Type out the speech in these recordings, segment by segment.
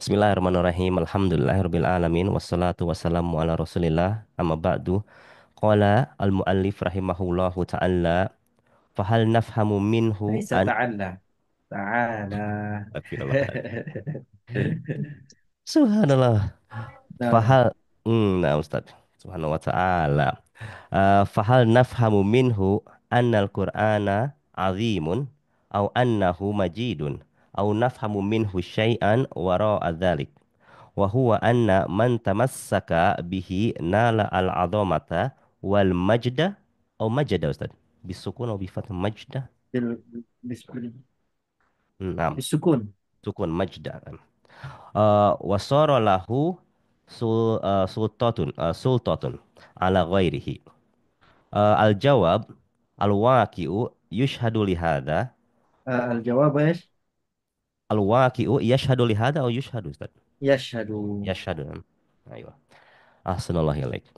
Bismillahirrahmanirrahim. Alhamdulillahirabbil alamin wassalatu wassalamu ala Rasulillah. Amma ba'du. Qala al-muallif rahimahullahu ta'ala, fahal nafhamu minhu ليس an تعالى تعالى. Astagfirullah. Subhanallah. نعم. Fahal nah Ustaz. Subhanahu wa ta'ala. Fahal nafhamu minhu annal Qur'ana azimun au annahu majidun au nafhamu minhu syai'an wara'a dzalik. Wa huwa anna man tamassaka bihi nala al-'azamata wal majda atau majda Ustaz. Bisukun atau bifat majda? بال... Naam, بالسكون. sukun majda. Wasara lahu sultatun ala ghairihi. Al-jawab al-waqi'u yushhadu li hadha. الجواب ايش؟ Al-waqi'u yashhadu li hadha atau yushhadu Ustaz? يشهد. Yashhadu. Aywa. Ahsanallahu ilaik.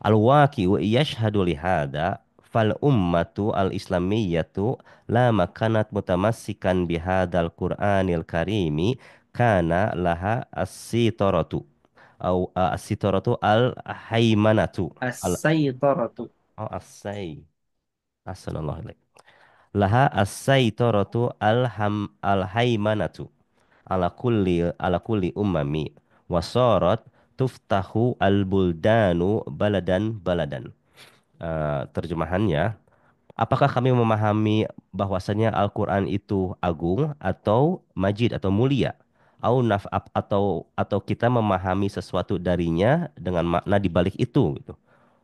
Al-waqi'u yashhadu li hadha fal ummatu al-islamiyyatu lama kanat mutamassikan bihadzal Qur'anil karimi kana laha as-sitaratu au as-sitaratu al-haimanatu al السيطرة. oh, as-say. Ahsanallahu ilaik. Laha as-saitaratu al-haimanatu ala kulli ummami wasarat tuftahu al-buldanu baladan baladan. Terjemahannya, apakah kami memahami bahwasanya Al-Quran itu agung atau majid atau mulia? Atau kita memahami sesuatu darinya dengan makna di balik itu gitu.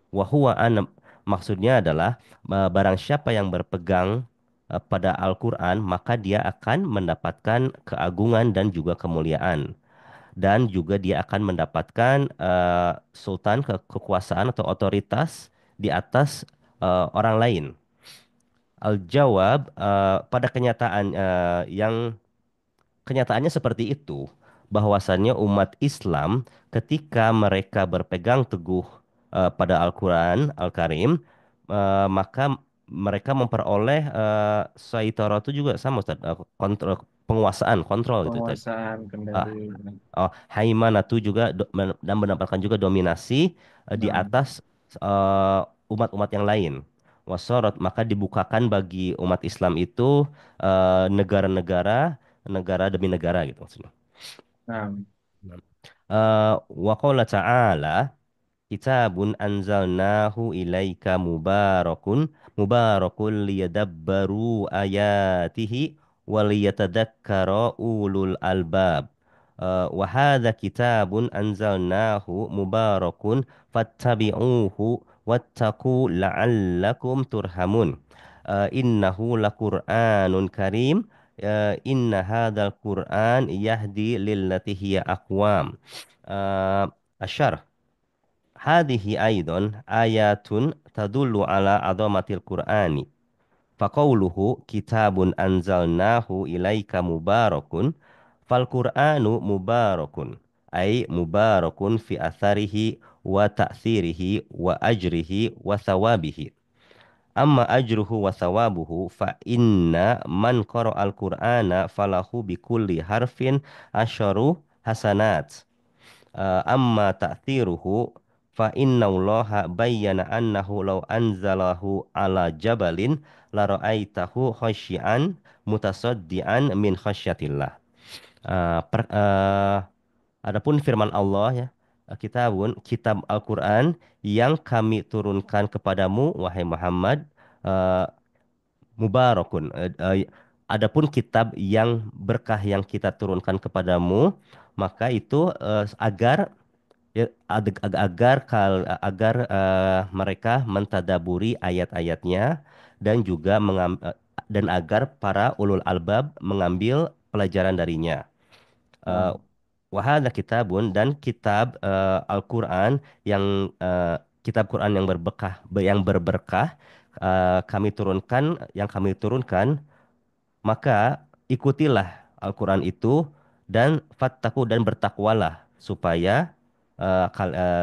Wahuwa an maksudnya adalah barang siapa yang berpegang pada Al-Quran maka dia akan mendapatkan keagungan dan juga kemuliaan dan juga dia akan mendapatkan sultan kekuasaan atau otoritas di atas orang lain. Al-jawab pada kenyataannya seperti itu, bahwasannya umat Islam ketika mereka berpegang teguh pada Al-Quran Al-Karim, maka mereka memperoleh saitara itu juga sama Ustaz, kontrol penguasaan, kontrol gitu tadi. Penguasaan Ah, kendali. Haimanatu juga dan mendapatkan juga dominasi di Nah, atas eh, umat-umat yang lain. Wasorot maka dibukakan bagi umat Islam itu negara-negara, negara demi negara gitu maksudnya. nah. Wa qala ta'ala kitabun anzalnahu ilaika mubarakun liyadabbaru ayatihi waliyatadakkara ulul albab. Wa hadza kitabun anzalnahu mubarakun fattabi'uhu wattaqu la'allakum turhamun. Innahu laqur'anun karim. Inna hadzal qur'an yahdi lillati hiya aqwam. Asyarh. Hadhihi aidon ayatun tadullu ala azamatil Qur'ani. Faqauluhu kitabun anzalnahu ilaika mubarakun. Fal Qur'anu mubarakun. Ay mubarakun fi atharihi wa ta'thirihi wa ajrihi wa thawabihi. Amma ajruhu wa thawabuhu fa inna man qara'al Qur'ana falahu bikulli harfin asyaru hasanat. Amma ta'thiruhu fa innallaha bayyana annahu law anzalahu ala jabalin la ra'aitahu khasyian mutasaddian min khasyatillah. Adapun firman Allah ya, kitab Al-Qur'an yang kami turunkan kepadamu wahai Muhammad, eh, mubarakun. Adapun kitab yang berkah yang kita turunkan kepadamu, maka itu agar mereka mentadaburi ayat-ayatnya dan juga dan agar para ulul albab mengambil pelajaran darinya. Eh, Nah. Wahada kitabun dan kitab Al-Quran kitab Quran yang berberkah kami turunkan, maka ikutilah Al-Quran itu dan fattaku dan bertakwalah supaya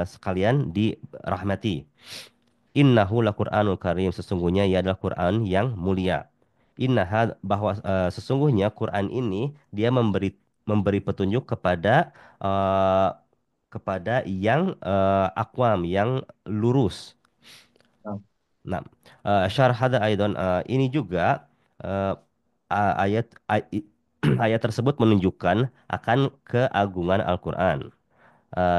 sekalian dirahmati. Innahu laqur'anul karim, sesungguhnya ia adalah Quran yang mulia. Bahwa sesungguhnya Quran ini dia memberi memberi petunjuk eh, kepada yang akwam, yang lurus. Nah, Nah, syarh hada aidan ini juga eh, ayat ayat tersebut menunjukkan akan keagungan Al-Qur'an.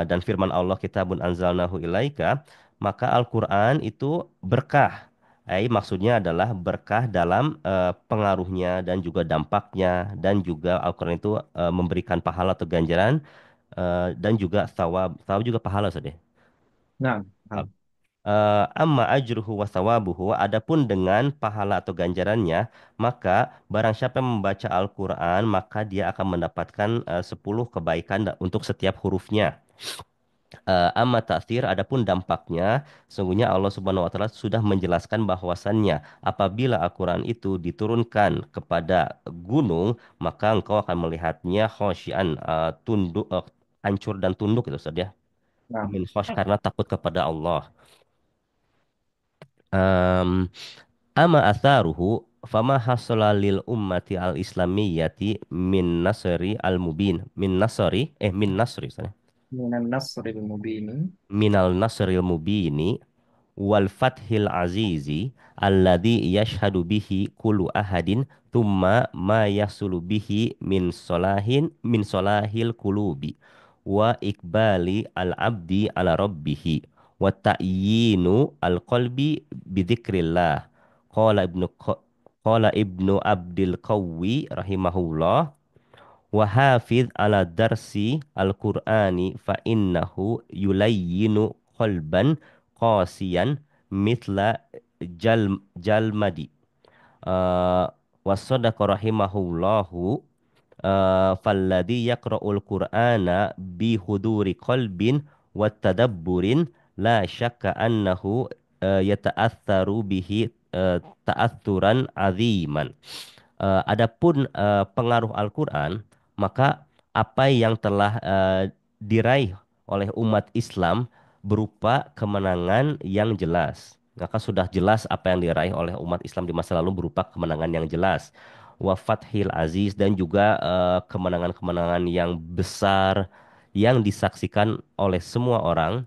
Dan firman Allah kitabun anzalnahu ilaika, maka Al-Qur'an itu berkah. Maksudnya adalah berkah dalam pengaruhnya dan juga dampaknya, dan juga Al-Qur'an itu memberikan pahala atau ganjaran dan juga thawab. Thawab juga pahala saudara. nah, nah, Amma ajruhu wa thawabuhu, adapun dengan pahala atau ganjarannya, maka barang siapa yang membaca Al-Quran, maka dia akan mendapatkan 10 kebaikan untuk setiap hurufnya. Amma ta'thir, adapun dampaknya, sungguhnya Allah Subhanahu wa taala sudah menjelaskan bahwasannya apabila Al-Quran itu diturunkan kepada gunung, maka engkau akan melihatnya khosyian, tunduk, hancur dan tunduk itu saja. nah. Min khosh, karena takut kepada Allah. Um, Ama atharuhu fama hasala lil ummati al islamiyyati min nasri sorry, Minan nasril mubini. minal nasril mubini wal fathil azizi alladhi yashhadu bihi kullu ahadin thumma ma yasulu bihi min solahil kulubi wa ikbali al abdi ala rabbihi wa ta'yinu al qalbi bidzikrillah qala ibnu abdil qawwi rahimahullah wa hafiz ala darsi al-Qur'ani fa innahu yulayyinu qalban qasiyan mithla jalmadi. uh, Wasadaqa rahimahullahu falladhi yaqra'ul Qur'ana bi huduri qalbin wa tadabburin la syakka annahu yata'atharu bihi ta'athuran aziman. Adapun pengaruh Al-Quran, maka apa yang telah diraih oleh umat Islam berupa kemenangan yang jelas. Maka sudah jelas apa yang diraih oleh umat Islam di masa lalu berupa kemenangan yang jelas. Wafathil Aziz, dan juga kemenangan-kemenangan yang besar yang disaksikan oleh semua orang.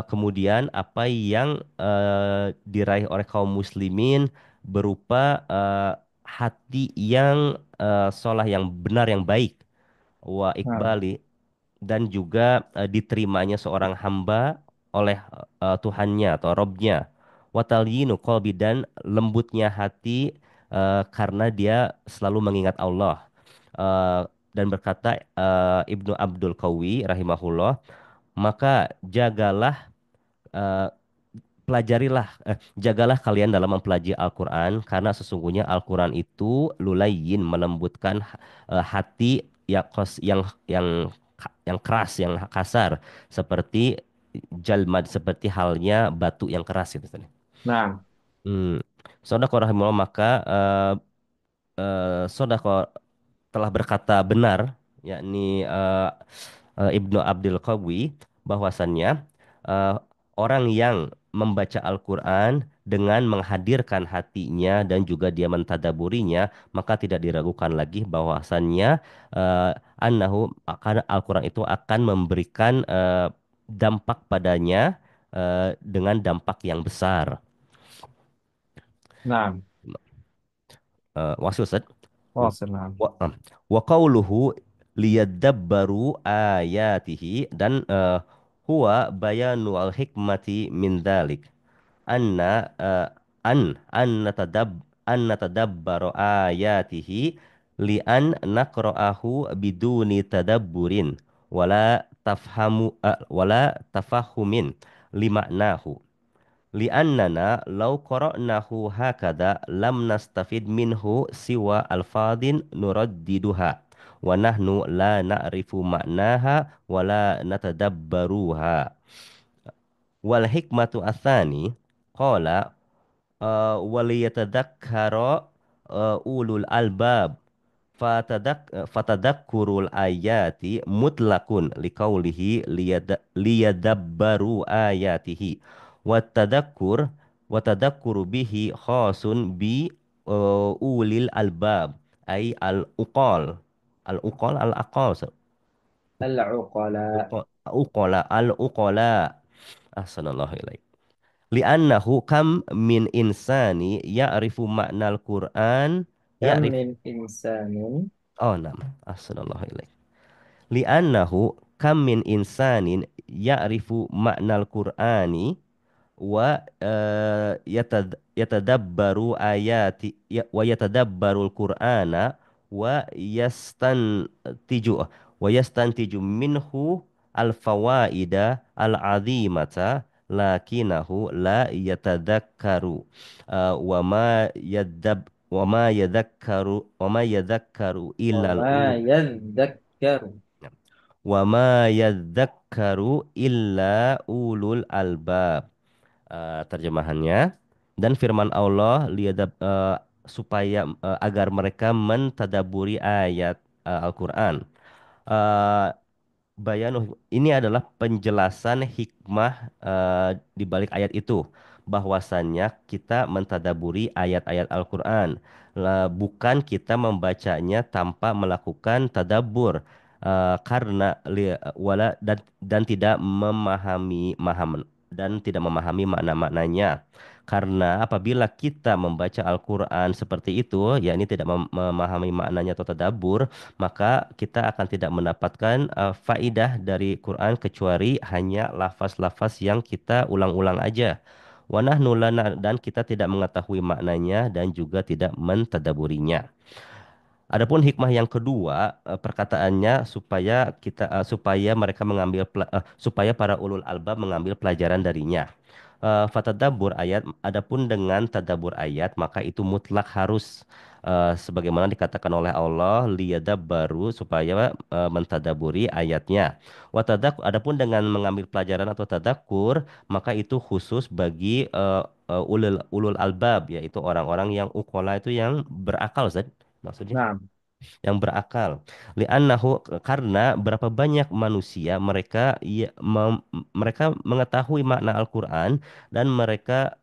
Kemudian apa yang diraih oleh kaum muslimin berupa hati yang sholah, yang benar, yang baik, wa Nah, ikbali, dan juga diterimanya seorang hamba oleh Tuhannya atau Robnya, watalyinu qalbi, dan lembutnya hati karena dia selalu mengingat Allah. Eh, dan berkata Ibnu Abdul Qawi rahimahullah, maka eh, jagalah kalian dalam mempelajari Al-Quran, karena sesungguhnya Al-Quran itu lulayin, melembutkan hati yang keras, yang kasar, seperti jalmad, seperti halnya batu yang keras gitu. nah, Hmm. Sodako rahimahullah, maka Sodako telah berkata benar, yakni Ibnu Abdul Qawi, bahwasannya eh, orang yang membaca Al-Quran dengan menghadirkan hatinya dan juga dia mentadaburinya, maka tidak diragukan lagi bahwasannya eh, annahu akan Al-Quran itu akan memberikan dampak padanya dengan dampak yang besar. nah. Wasil Ustaz. Oh, senang. Wa, um, wa qawluhu liyadabbaru ayatihi, dan huwa bayanu al-hikmati min dhalik anna an natadabbaru ayatihi li an naqra'ahu biduni tadabburin wala tafahumin limaknahu li'annana law qara'nahu hakada lam nastafid minhu siwa alfadin nuraddiduha wa nahnu la na'rifu ma'naha wa la natadabbaruha. Wal hikmatu atsani qala waliyatadhakkara ulul albab fatadakkurul ayati mutlakun liqaulihi liyadabbaru ayatihi watadakkur watadakkuru bihi khasun bi ulil albab ay al uqal. Al-uqal al-aqal. العقلاء. Uqala al-uqala. Ahsanallahu ilaik. Li'annahu kam min insani ya'rifu ma'nal Qur'an كم ya'rif من إنسان. oh nam ahsanallahu ilaik. Li'annahu kam min insanin ya'rifu ma'nal Qur'ani wa yatadabbaru ayati wa yatadabbarul Qur'ana wa yastantiju minhu al-fawaida al-azimata lakinahu la yatadakkaru wa ma yadhakkaru illal وما يذكر. wa ma yadhakkaru illa ulul albab. Terjemahannya dan firman Allah supaya agar mereka mentadaburi ayat Al-Qur'an. Eh, ini adalah penjelasan hikmah di balik ayat itu, bahwasannya kita mentadaburi ayat-ayat Al-Qur'an. Bukan kita membacanya tanpa melakukan tadabbur. Karena dan tidak memahami makna-maknanya. Karena apabila kita membaca Al-Quran seperti itu, yakni tidak memahami maknanya atau tadabbur, maka kita akan tidak mendapatkan faidah dari Quran kecuali hanya lafaz-lafaz yang kita ulang-ulang aja. Dan kita tidak mengetahui maknanya dan juga tidak mentadaburinya. Adapun hikmah yang kedua, perkataannya supaya mereka supaya para ulul albab mengambil pelajaran darinya. Fatadabbur ayat, adapun dengan tadabbur ayat maka itu mutlak harus sebagaimana dikatakan oleh Allah liyadabbaru supaya mentadaburi ayatnya. Adapun dengan mengambil pelajaran atau tadakur maka itu khusus bagi ulul albab, yaitu orang-orang yang ukola itu yang berakal, Zat. Maksudnya نعم. yang berakal. Karena berapa banyak manusia mereka mengetahui makna Al-Qur'an dan mereka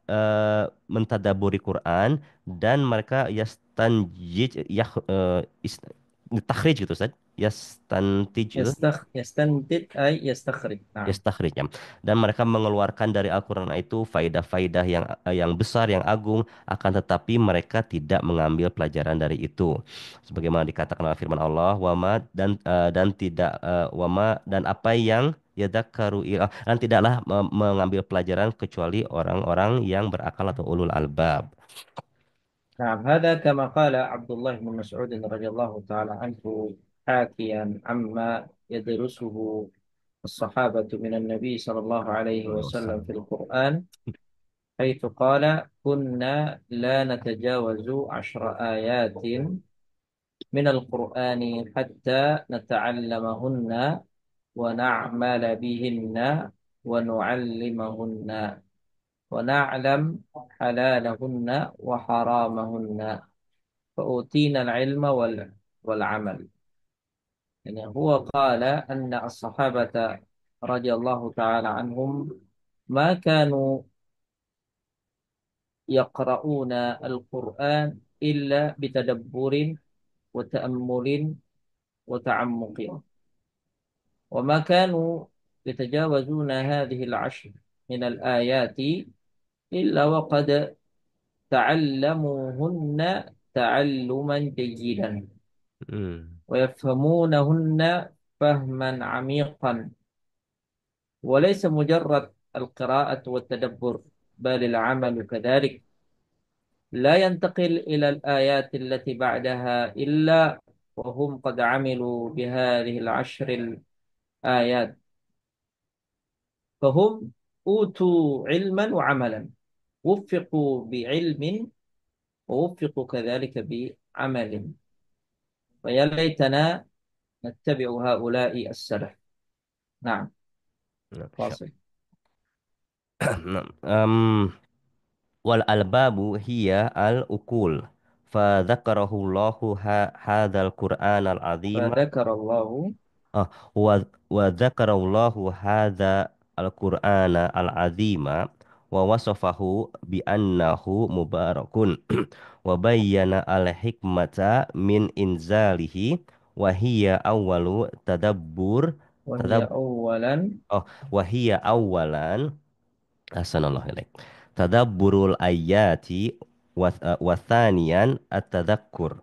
mentadaburi Quran dan mereka takhrij gitu Ustaz. Yastantij يستنتج أي يستخرج. نعم. Yastakhrij, ya. Dan mereka mengeluarkan dari Al-Quran itu faidah-faidah yang besar, yang agung, akan tetapi mereka tidak mengambil pelajaran dari itu. Sebagaimana dikatakan dalam firman Allah, wama dan tidak wama dan apa yang dan tidaklah mengambil pelajaran kecuali orang-orang yang berakal atau ulul albab. نعم، هذا كما قال عبد الله بن مسعود رضي الله تعالى عنه، حاكيا عما يدرسه الصحابة من النبي صلى الله عليه وسلم في القرآن، حيث قال: كنا لا نتجاوز 10 آيات من القرآن حتى نتعلمهن ونعمل بهن ونعلمهن ونعلم حلالهن وحرامهن، فأوتينا العلم والعمل. يعني هو قال أن الصحابة رضي الله تعالى عنهم ما كانوا يقرؤون القرآن إلا بتدبر وتأمل وتعمق، وما كانوا يتجاوزون هذه العشر من الآيات إلا وقد تعلموهن تعلما جيدا Hmm. ويفهمونهن فهما عميقا، وليس مجرد القراءة والتدبر بل العمل كذلك. لا ينتقل إلى الآيات التي بعدها إلا وهم قد عملوا بهذه العشر الآيات، فهم أوتوا علما وعملا، وفقوا بعلم ووفقوا كذلك بعمل. فيا ليتنا نتبع هؤلاء السلف. نعم. Nah, فاصل. Nah, wal albabu hiya al ukul. Fadzakarahullahu hadzal Qur'an al azim. فذكر الله. Ah, wa dzakarallahu hadza al-Qur'ana al-azima wa wasafahu bi annahu mubarakun wa bayyana al-hikmata min inzalihi Wahia awalu tadabbur وهي tadab أولا. oh wahia awalan Ahsanallahu ilaik. Tadabburul ayati wa thaniyan at-tadakkur.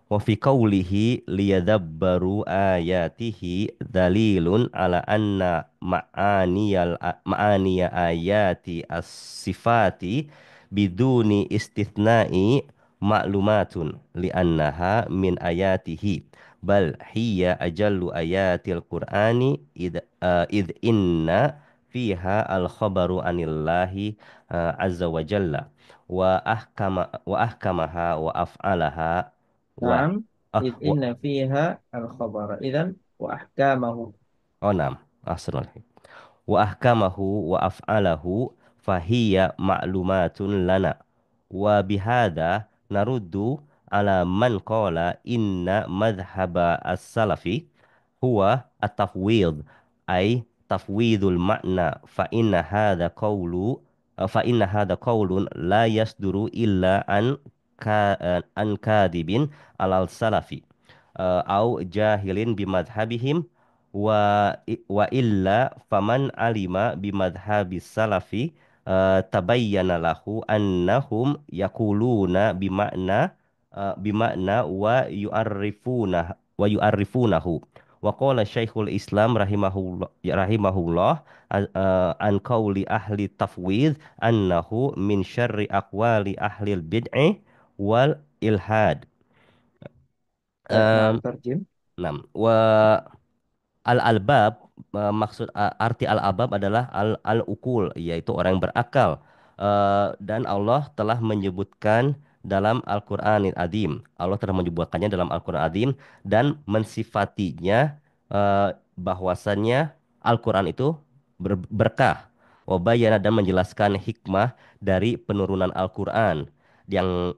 Wa fi qawlihi liyadabbaru ayatihi dalilun ala anna ma'aniya ayati as-sifati biduni istithna'i ma'lumatun li'annaha min ayatihi bal hiya ajallu ayatil qur'ani id inna fiha al-khabaru anillahi azza wa jalla wa ahkamaha wa af'alaha wa نعم. ah إذ wa إن فيها الخبر إذن وأحكامه. oh nam ahsanul wa ahkamahu wa af'alahu fahiya ma'lumatun lana wa bihada naruddu ala man qala inna madhhaba as-salafi huwa at-tafwid ay tafwidul makna fa inna hadha qawlun la yasduru illa an kadibin alal salafi au jahilin bimadhabihim wa illa faman alima bimadhabis salafi tabayyana lahu annahum yaquluna bimakna wa yu'arrifunahu wa qala Syekhul Islam rahimahullah an qauli ahli tafwid annahu min syarri aqwali ahli bid'ah wal ilhad. طيب نعم Um, ترجم. 6. Al-albab maksud arti al-albab adalah al-ukul yaitu orang yang berakal. Dan Allah telah menyebutkan dalam Al-Qur'anil Adzim. Allah telah menyebutkannya dalam Al-Qur'an Adzim dan mensifatinya bahwasannya Al-Qur'an itu berkah. Wabayana dan menjelaskan hikmah dari penurunan Al-Qur'an yang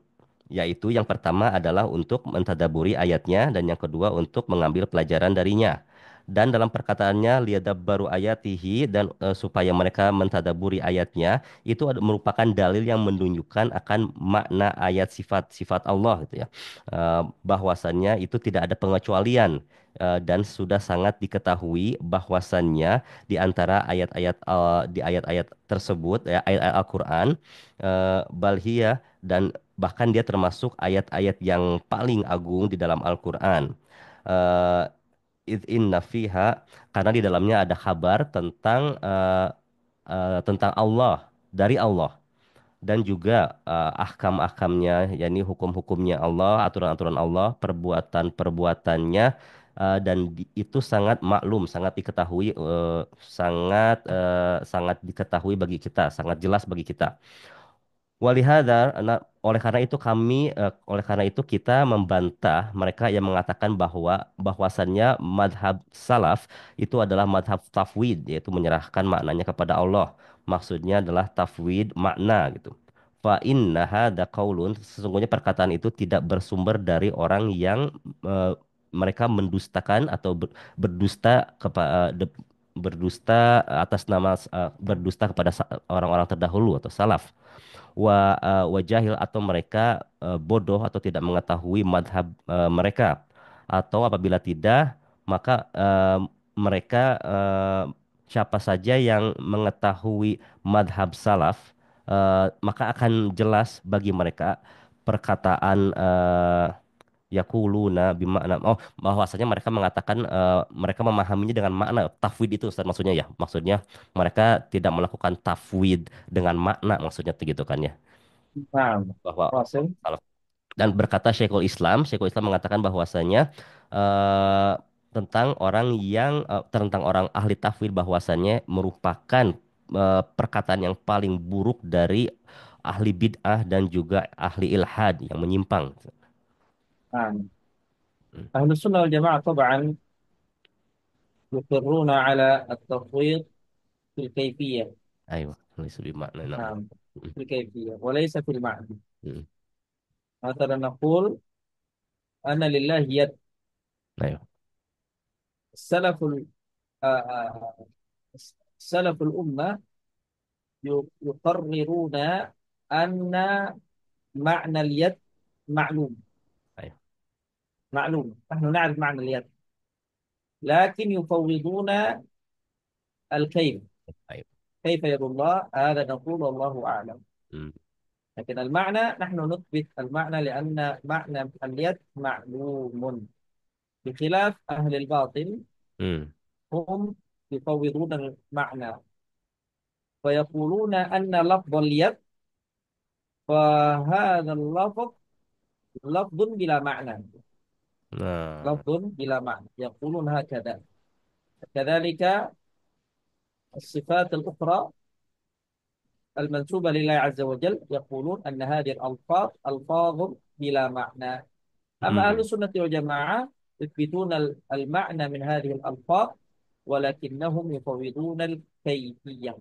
yaitu yang pertama adalah untuk mentadaburi ayatnya dan yang kedua untuk mengambil pelajaran darinya. Dan dalam perkataannya liyadabbaru ayatihi dan supaya mereka mentadaburi ayatnya itu merupakan dalil yang menunjukkan akan makna ayat sifat-sifat Allah gitu ya. Bahwasannya itu tidak ada pengecualian dan sudah sangat diketahui bahwasannya di antara di ayat-ayat tersebut ya, ayat-ayat Al-Qur'an balhiyah dan bahkan dia termasuk ayat-ayat yang paling agung di dalam Al-Qur'an. Eh, inna fiha karena di dalamnya ada kabar tentang Allah dari Allah dan juga ahkam-ahkamnya yakni hukum-hukumnya Allah, aturan-aturan Allah, perbuatan-perbuatannya itu sangat maklum, sangat diketahui sangat diketahui bagi kita, sangat jelas bagi kita. Oleh karena itu kita membantah mereka yang mengatakan bahwasannya madhab salaf itu adalah madhab tafwid yaitu menyerahkan maknanya kepada Allah. Maksudnya adalah tafwid makna gitu. Fa inna hadza qaulun sesungguhnya perkataan itu tidak bersumber dari orang yang eh, mereka mendustakan atau berdusta atas nama berdusta kepada orang-orang terdahulu atau salaf wa jahil atau mereka bodoh atau tidak mengetahui madhab mereka atau apabila tidak maka mereka siapa saja yang mengetahui madhab salaf maka akan jelas bagi mereka perkataan yakuluna bimakna bahwasanya mereka mengatakan mereka memahaminya dengan makna tafwid itu Ustaz maksudnya ya maksudnya mereka tidak melakukan tafwid dengan makna maksudnya begitu kan ya نعم bahwa واصل. salaf dan berkata Syekhul Islam mengatakan bahwasanya eh, tentang orang ahli tafwid bahwasanya merupakan perkataan yang paling buruk dari ahli bid'ah dan juga ahli ilhad yang menyimpang. نعم. Hmm. أهل السنة والجماعة طبعا يقرون على التفويض في الكيفية. Ayo, lebih makna nama. نعم. Hmm. في الكيفية وليس في المعنى. Hmm. مثلا نقول أن لله يد. Ayo, السلف آه، آه، سلف الأمة يقررون أن معنى اليد معلوم. ayo. معلوم، نحن نعرف معنى اليد، لكن يفوضون الكيف. طيب. كيف يد الله؟ هذا نقول والله أعلم. مم. لكن المعنى نحن نثبت المعنى، لأن معنى اليد معلوم، بخلاف أهل الباطل. مم. هم يفوضون المعنى، ويقولون أن لفظ اليد، فهذا اللفظ لفظ بلا معنى. Nah. لفظ بلا معنى، يقولون هكذا. كذلك الصفات الأخرى المنسوبة لله عز وجل، يقولون أن هذه الألفاظ ألفاظ بلا معنى. أما أهل Hmm. السنة والجماعة يثبتون المعنى من هذه الألفاظ، ولكنهم يفوضون الكيفية.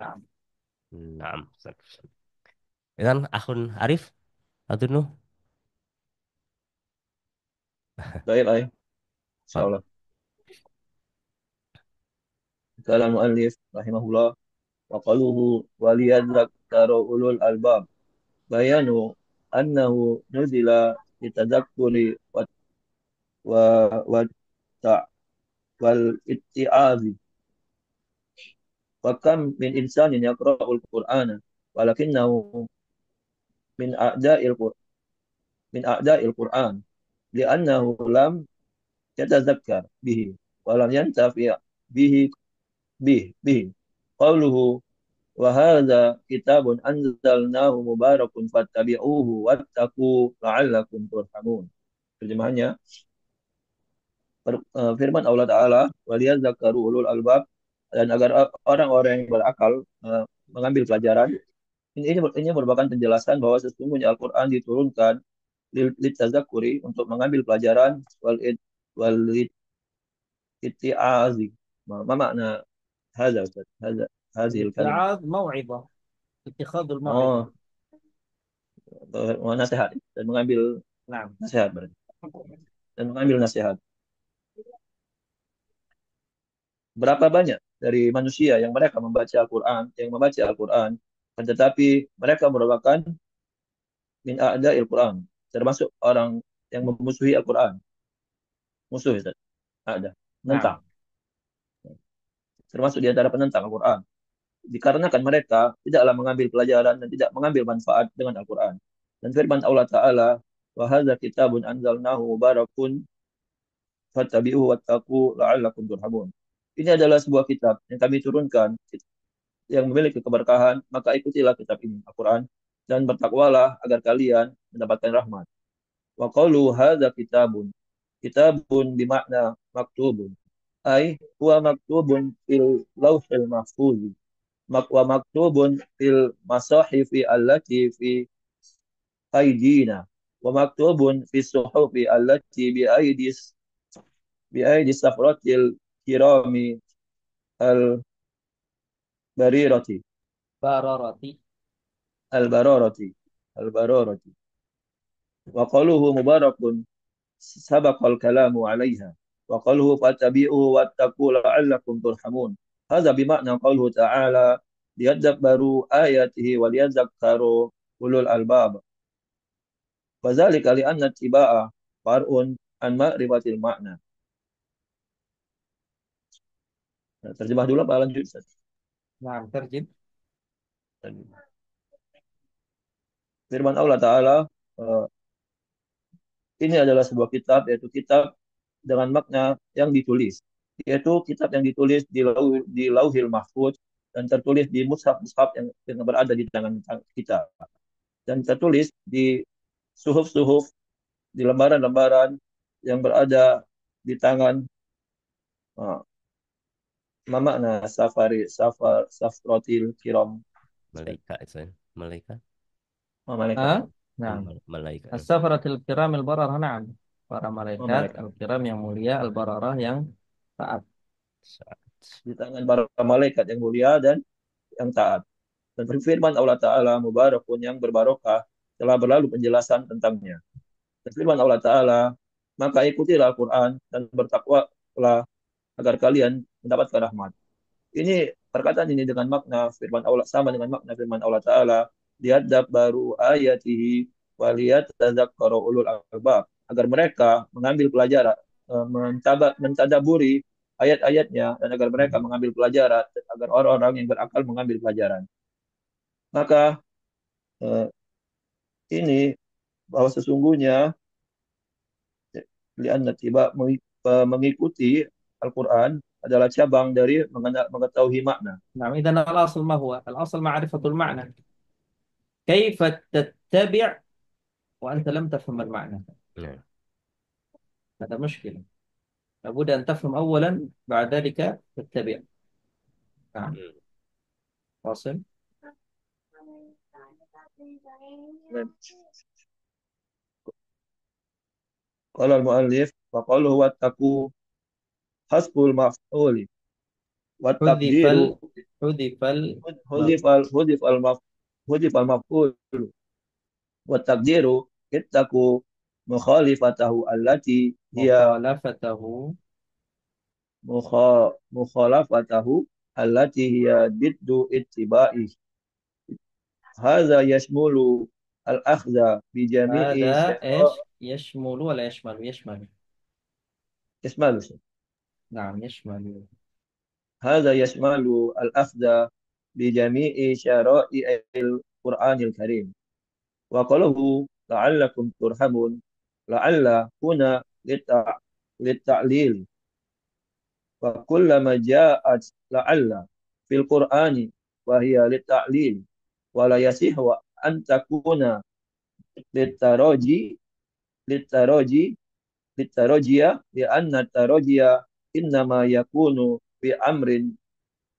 نعم. Naam. Kan akun Arif atau Nuh? طيب أي إن شاء Fad. الله. قال المؤلف رحمه الله: وقوله وليذكر أولو الألباب، بيان أنه نزل للتذكر والتع- والاتعاظ. وكم من إنسان يقرأ القرآن ولكنه من أعداء القرآن، لأنه لم يتذكر به ولم ينتفع به به. قوله وهذا كتاب أنزلناه مبارك فاتبعوه واتقوا لعلكم ترحمون. Terjemahannya, firman Allah Ta'ala, waliyadzakaru ulul albab, dan agar orang-orang yang berakal mengambil pelajaran. Ini merupakan penjelasan bahwa sesungguhnya Al-Quran diturunkan litazakuri, untuk mengambil pelajaran, wal iti'azi. Ma makna hadza Ustaz? Hadhil kalimah. الاتعاظ موعظة، اتخاذ الموعظة. Oh, نعم. nasihat dan mengambil نعم. nasihat berarti. Dan mengambil nasihat. Berapa banyak dari manusia yang mereka membaca Al-Quran, tetapi mereka merupakan min a'da'il Quran, termasuk orang yang memusuhi Al-Quran. Musuh, Ustaz. Ada. نعم. Menentang. Termasuk di antara penentang Al-Quran. Dikarenakan mereka tidaklah mengambil pelajaran dan tidak mengambil manfaat dengan Al-Quran. Dan firman Allah Ta'ala, وَهَذَا كِتَابٌ أَنزَلْنَاهُ مُبَارَكٌ فَاتَّبِعُوهُ وَاتَّقُوا لَعَلَّكُمْ تُرْحَمُونَ. Ini adalah sebuah kitab yang kami turunkan, yang memiliki keberkahan, maka ikutilah kitab ini, Al-Quran, dan bertakwalah agar kalian mendapatkan rahmat. Wa qalu hadza kitabun bimakna maktubun, ay huwa maktubun fil lauhil mahfuz, wa maktubun fil masahifi allati fi aydina, wa maktubun fi suhufi allati bi aidis safratil kirami al barirati باررتي. al bararati al bararati. Wa qaluhu mubarakun sabaqal kalamu 'alaiha, wa qaluhu fattabi'u wattaqu la'allakum turhamun. Hadza bimakna qauluhu ta'ala liyadabbaru ayatihi wa liyadhakkaru ulul albab. Wa dzalika li anna ittiba'a far'un an ma'rifatil makna. Nah, terjemah dulu apa lanjut, Ustaz? نعم، ترجم. Firman Allah Ta'ala, eh, ini adalah sebuah kitab, yaitu kitab dengan makna yang ditulis, yaitu kitab yang ditulis di Lauhil Mahfuz, dan tertulis di mushaf-mushaf yang berada di tangan kita, dan tertulis di suhuf-suhuf, di lembaran-lembaran yang berada di tangan, uh, makna safrotil kiram. Malaikat. Malaikat. ها. Malaikat. نعم. Malaikat. السفرة الكرام البررة. نعم. Para malaikat Malaikat. al-kiram yang mulia, al-bararah yang taat. Di tangan para malaikat yang mulia dan yang taat. Dan firman Allah Ta'ala mubarakun, yang berbarokah, telah berlalu penjelasan tentangnya. Dan firman Allah Ta'ala, maka ikutilah Al-Quran dan bertakwalah agar kalian mendapatkan rahmat. Ini perkataan ini dengan makna firman Allah, sama dengan makna firman Allah Ta'ala, liyadab baru ayatihi waliyat tazakkaru ulul albab. agar mereka mengambil pelajaran, mentadaburi ayat-ayatnya, dan agar mereka mengambil pelajaran, dan agar orang-orang yang berakal mengambil pelajaran. Maka eh, ini bahwa sesungguhnya lianna tiba mengikuti Al-Quran adalah cabang dari mengetahui makna. نعم، إذا الأصل ما هو؟ الأصل معرفة المعنى. كيف تتبع وأنت لم تفهم المعنى؟ Nah. هذا مشكلة. لابد أن تفهم أولا، بعد ذلك تتبع. نعم. Hmm. واصل. Qala al-muallif wa qalu wattaqu hasbul maf'uli wa حذف taqdiru حذف hudif al maf'ul wa taqdiru ittaqu mukhalifatahu allati hiya مخالفته. mukhalafatahu allati hiya diddu ittiba'i. Hadza yashmulu al-akhdha bi jami'i هذا syara' إيش يشمل ولا يشمل؟ يشمل. ismalu. نعم يشمل. هذا يشمل الأخذ بجميع شرائع القرآن الكريم. وقوله لعلكم ترحمون، لعل هنا للتعليل، وكلما جاءت لعل في القرآن وهي للتعليل، ولا يصح أن تكون للتراجي للتراجي للتراجي، لأن التراجي إنما يكون بأمر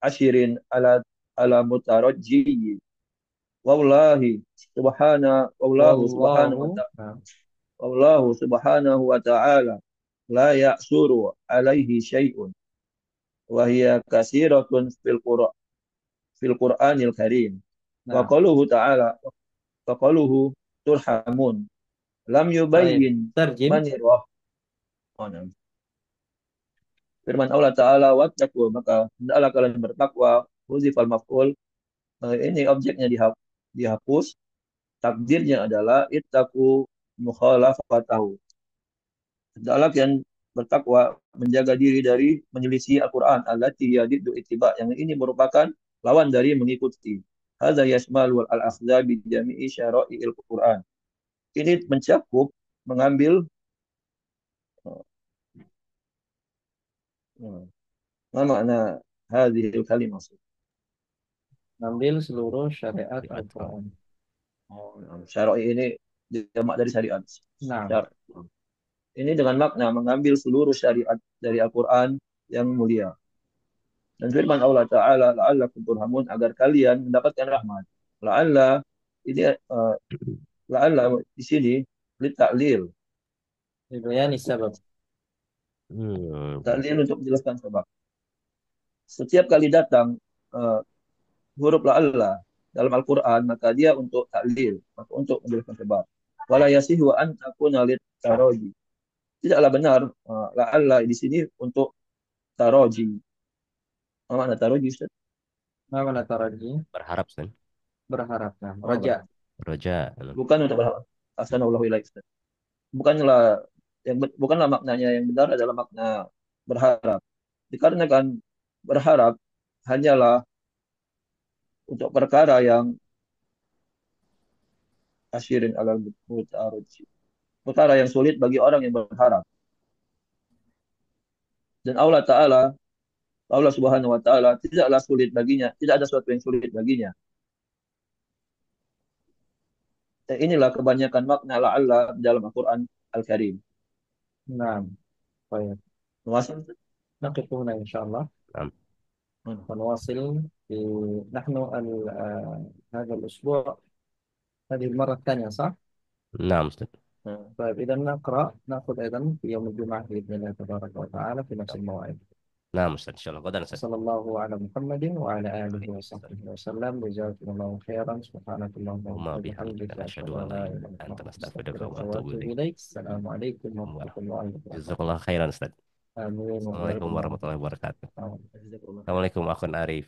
عشر على مترجي. والله سبحانه والله سبحانه والله. وتعالى نعم. والله سبحانه وتعالى لا يأسر عليه شيء، وهي كثيرة في القرآن الكريم. نعم. وقوله تعالى وقوله ترحمون لم طيب يبين ترجم. من الرحمن. Firman Allah Ta'ala wattaqu, maka hendaklah kalian bertakwa. Huzifal maf'ul, ini objeknya dihapus, takdirnya adalah ittaqu mukhalafatahu. Hendaklah kalian bertakwa, menjaga diri dari menyelisih Al-Quran. Allati yadiddu ittiba, yang ini merupakan lawan dari mengikuti. Hadza yashmalu al-akhdha bi jami'i syara'i'il Quran. Ini mencakup mengambil ma makna hadhil kalimah. Ambil seluruh syariat Syariat. Al-Quran. Syara'i ini jamak dari syariat. Nah. Ini dengan makna mengambil seluruh syariat dari Al-Quran yang mulia. Dan firman Allah Ta'ala, la'allakum turhamun, agar kalian mendapatkan rahmat. La'alla, ini la'alla di sini, li ta'lil. لبيان السبب. Hmm. Ta'lil untuk menjelaskan sebab. Setiap kali datang uh, huruf la'alla dalam Al-Quran, maka dia untuk ta'lil, maka untuk menjelaskan sebab. Wala yasihu an takuna lit taroji. Tidaklah benar la'alla di sini untuk taroji. Apa makna taroji, Ustaz? ما معنى ترجي؟ Berharap, Ustaz. berharap. Nah, Oh, raja. Roja. bukan untuk berharap. Ahsanallahu ilaik, Ustaz. Bukanlah maknanya yang benar adalah makna berharap. Dikarenakan berharap hanyalah untuk perkara yang asyirin alal muta'arij. Perkara yang sulit bagi orang yang berharap. Dan Allah Subhanahu wa taala tidaklah sulit baginya, tidak ada sesuatu yang sulit baginya. Dan inilah kebanyakan makna la'alla dalam Al-Qur'an Al-Karim. نعم. طيب Maksud نقف هنا إن شاء الله Nah. ونواصل في نحن هذا الأسبوع، هذه المرة الثانية صح؟ Nah, Ustaz. طيب إذا نقرأ، نأخذ أيضا في يوم الجمعة بإذن الله تبارك وتعالى في نفس الموعد. Nah, Ustaz. Insyaallah. Qadan, Ustaz. صلى الله على محمد وعلى آله وصحبه وسلم. جزاكم الله خيرا. سبحانك اللهم Wa وبحمدك bihamdika أشهد asyhadu أن an la لا ilaha إله illa إلا anta أنت nastaghfiruka أستغفرك wa atubu وأتوب ilaik. إليك. السلام عليكم ورحمة الله وبركاته. Jazakallah khairan, Ustaz. آمين Assalamualaikum وإياكم. warahmatullahi wabarakatuh. آمين. Assalamualaikum akhun Arif.